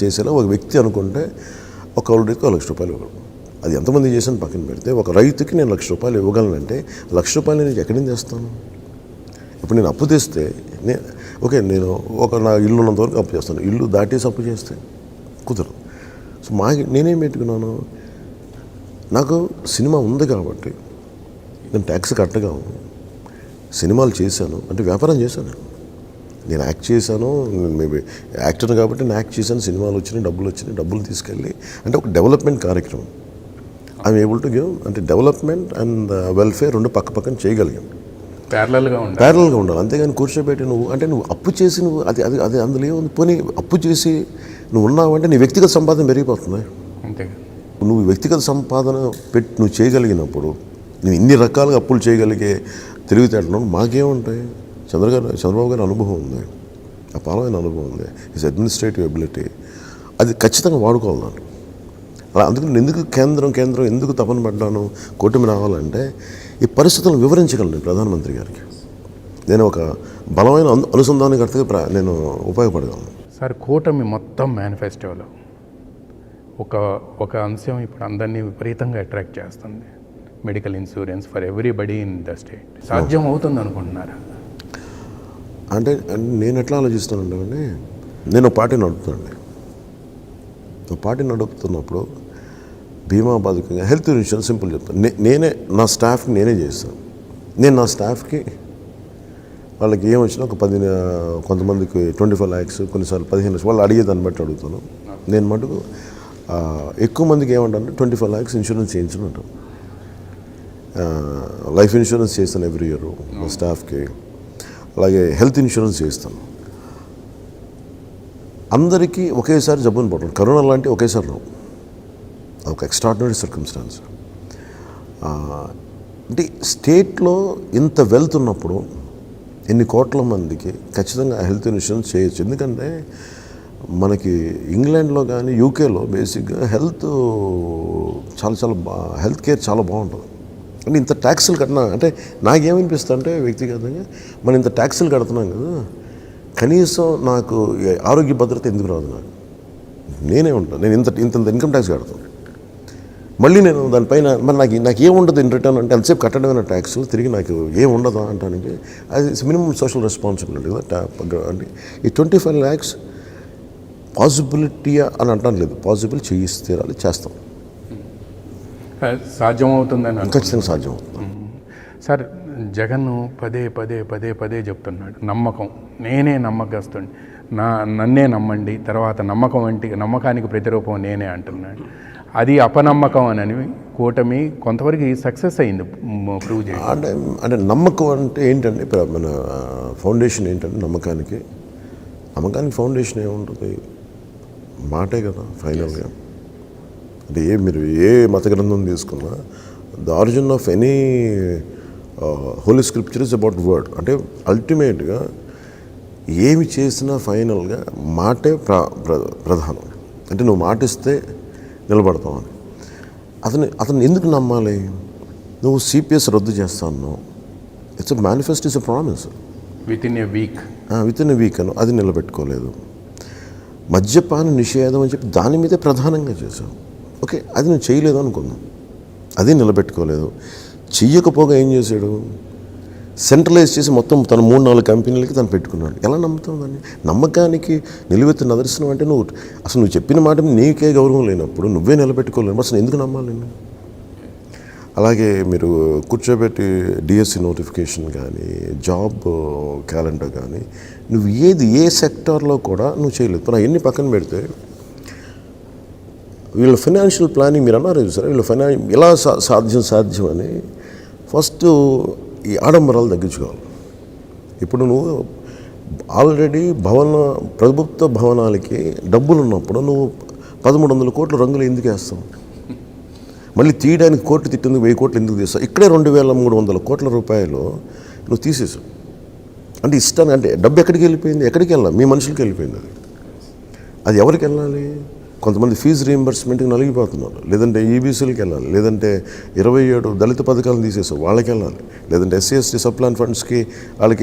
చేసేలా ఒక వ్యక్తి అనుకుంటే ఒక రైతుకు ₹1,00,000 ఇవ్వగలను. అది ఎంతమంది చేశాను పక్కన పెడితే ఒక రైతుకి నేను ₹1,00,000 ఇవ్వగలనంటే ₹1,00,000 నేను ఎక్కడి నుంచి తెస్తాను? ఇప్పుడు నేను అప్పు తెస్తే నేను నా ఇల్లు ఉన్నంత వరకు అప్పు చేస్తాను. ఇల్లు దాటేసి అప్పు చేస్తే కుదరదు. సో నేనేం పెట్టుకున్నాను, నాకు సినిమా ఉంది కాబట్టి నేను ట్యాక్స్ కట్టగలను. సినిమాలు చేశాను అంటే వ్యాపారం చేశాను. నేను యాక్ట్ చేశాను, మేబీ యాక్టర్ కాబట్టి నేను యాక్ట్ చేశాను, సినిమాలు వచ్చినాయి, డబ్బులు తీసుకెళ్ళి అంటే ఒక డెవలప్మెంట్ కార్యక్రమం. ఐఎమ్ ఏబుల్ టు గివ్ అంటే డెవలప్మెంట్ అండ్ వెల్ఫేర్ రెండు పక్కన చేయగలిగాం. ప్యారలల్గా ఉండాలి. అంతేగాని కూర్చోబెట్టి నువ్వు అప్పు చేసి అది అందులో ఏముంది? పోనీ అప్పు చేసి నువ్వు ఉన్నావంటే నీ వ్యక్తిగత సంపాదన పెరిగిపోతుంది. అంతే. నువ్వు వ్యక్తిగత సంపాదన నువ్వు చేయగలిగినప్పుడు నువ్వు ఇన్ని రకాలుగా అప్పులు చేయగలిగే తెలివితేటలు మాకేముంటాయి? చంద్రబాబు గారి అనుభవం ఉంది, అపారమైన అనుభవం ఉంది, హిస్ అడ్మినిస్ట్రేటివ్ ఎబిలిటీ, అది ఖచ్చితంగా వాడుకోవాలి దాన్ని. అలా అందుకని ఎందుకు కేంద్రం ఎందుకు తపన పడ్డాను కూటమి రావాలంటే ఈ పరిస్థితులను వివరించగలను ప్రధానమంత్రి గారికి. నేను ఒక బలమైన అనుసంధానకర్తగా నేను ఉపయోగపడగలను. సార్, కూటమి మొత్తం మేనిఫెస్టోలో ఒక అంశం ఇప్పుడు అందరినీ విపరీతంగా అట్రాక్ట్ చేస్తుంది, medical insurance for everybody in the state. సాధ్యం అవుతుంది అనుకుంటున్నారా? అంటే నేను ఎట్లా ఆలోచిస్తానంటే, నేను పార్టీ నడుపుతానండి. పార్టీ నడుపుతున్నప్పుడు బీమా పథకంగా హెల్త్ ఇన్సూరెన్స్ సింపుల్ చెప్తాను. నేనే నా స్టాఫ్కి నేనే చేస్తాను. నేను నా స్టాఫ్కి వాళ్ళకి ఏం వచ్చినా కొంతమందికి 25 lakhs, కొన్నిసార్లు 15 lakhs వాళ్ళు అడిగేదాన్ని బట్టి అడుగుతాను. నేను మటుకు ఎక్కువ మందికి ఏమంటాను, 25 lakhs ఇన్సూరెన్స్ చేయించినట్టు లైఫ్ ఇన్సూరెన్స్ చేస్తాను ఎవ్రీ ఇయర్ మా స్టాఫ్కి. అలాగే హెల్త్ ఇన్సూరెన్స్ చేస్తాను. అందరికీ ఒకేసారి జబ్బుని పడడం, కరోనా లాంటి ఒకేసారి రావు, ఒక ఎక్స్ట్రాడినరీ సర్కమ్స్టాన్స్. అంటే స్టేట్లో ఇంత వెల్త్ ఉన్నప్పుడు ఎన్ని కోట్ల మందికి ఖచ్చితంగా హెల్త్ ఇన్సూరెన్స్ చేయొచ్చు. ఎందుకంటే మనకి ఇంగ్లాండ్లో కానీ యూకేలో బేసిక్గా హెల్త్ హెల్త్ కేర్ చాలా బాగుంటుంది. అంటే ఇంత ట్యాక్సులు కట్టినా అంటే నాకేమనిపిస్తుంది అంటే వ్యక్తిగతంగా మనం ఇంత ట్యాక్సులు కడుతున్నాం కదా, కనీసం నాకు ఆరోగ్య భద్రత ఎందుకు రాదు? నేనే ఉంటాను, నేను ఇంత ఇన్కమ్ ట్యాక్స్ కడతాను, మళ్ళీ నేను దానిపైన మరి నాకు ఏముండదు ఇన్ రిటర్న్ అంటే ఎంతసేపు కట్టడమైన ట్యాక్స్ తిరిగి నాకు ఏం ఉండదు అంటానికి అది మినిమం సోషల్ రెస్పాన్సిబిలిటీ కదా. అంటే ఈ 25 lakhs పాసిబిలిటీయా అని అంటాను లేదు, పాసిబుల్ చేయిస్తేరాలి, చేస్తాం. సాధ్యం అవుతుందని ఖచ్చితంగా సాధ్యం అవుతుంది. సార్, జగన్ పదే చెప్తున్నాడు నమ్మకం, నేనే నమ్మకస్తుని, నన్నే నమ్మండి, తర్వాత నమ్మకానికి ప్రతిరూపం నేనే అంటున్నాడు. అది అపనమ్మకం అని కూటమి కొంతవరకు సక్సెస్ అయింది ప్రూవ్ చేసి. అంటే నమ్మకం అంటే ఏంటంటే మన ఫౌండేషన్ ఏంటంటే నమ్మకానికి ఫౌండేషన్ ఏముంటుంది? మాటే కదా ఫైనల్గా. అంటే మీరు ఏ మత గ్రంథం తీసుకున్నా the origin of any holy scripture is about word. అంటే అల్టిమేట్గా ఏమి చేసినా ఫైనల్గా మాటే ప్రధానం. అంటే నువ్వు మాటిస్తే నిలబడతామని. అతను ఎందుకు నమ్మాలి? నువ్వు సిపిఎస్ రద్దు చేస్తాను, it's manifesto, it's promise. With in a week అని అది నిలబెట్టుకోలేదు. మద్యపాన నిషేధం అని చెప్పి దాని మీదే ప్రధానంగా చేశావు. ఓకే, అది నువ్వు చేయలేదు అనుకుందాం, అది నిలబెట్టుకోలేదు. చెయ్యకపోగా ఏం చేశాడు? సెంట్రలైజ్ చేసి మొత్తం తన 3-4 కంపెనీలకి తను పెట్టుకున్నాడు. ఎలా నమ్ముతావు దాన్ని? నమ్మకానికి నిలువెత్తు నిదర్శనం అంటే నువ్వు చెప్పిన మాట నీకే గౌరవం లేనప్పుడు నువ్వే నిలబెట్టుకోలేవు, అసలు ఎందుకు నమ్మాలి? అలాగే మీరు కూర్చోబెట్టి డిఎస్సి నోటిఫికేషన్ కానీ జాబ్ క్యాలెండర్ కానీ నువ్వు ఏ సెక్టార్లో కూడా నువ్వు చేయలేదు. ఇప్పుడు ఎన్ని పక్కన పెడితే వీళ్ళ ఫైనాన్షియల్ ప్లానింగ్ మీరు అన్నారు సార్, వీళ్ళ ఎలా సాధ్యం అని ఫస్ట్ ఈ ఆడంబరాలు తగ్గించుకోవాలి. ఇప్పుడు నువ్వు ఆల్రెడీ ప్రభుత్వ భవనాలకి డబ్బులు ఉన్నప్పుడు నువ్వు 1,300 కోట్ల రంగులు ఎందుకు వేస్తావు? మళ్ళీ తీయడానికి కోర్టు తిట్టేందుకు 1000 కోట్లు ఎందుకు తీస్తావు? ఇక్కడే 2,300 కోట్ల రూపాయలు నువ్వు తీసేసావు. అంటే ఇష్టాన్ని అంటే డబ్బు ఎక్కడికి వెళ్ళిపోయింది? ఎక్కడికి వెళ్ళాలి? మీ మనుషులకి వెళ్ళిపోయింది. అది ఎవరికి వెళ్ళాలి? కొంతమంది ఫీజు రీయింబర్స్మెంట్కి నలిగిపోతున్నారు, లేదంటే ఈబీసీలకి వెళ్ళాలి, లేదంటే 27 దళిత పథకాలను తీసేసావు వాళ్ళకి వెళ్ళాలి, లేదంటే SC/ST సబ్ ప్లాన్ ఫండ్స్కి వాళ్ళని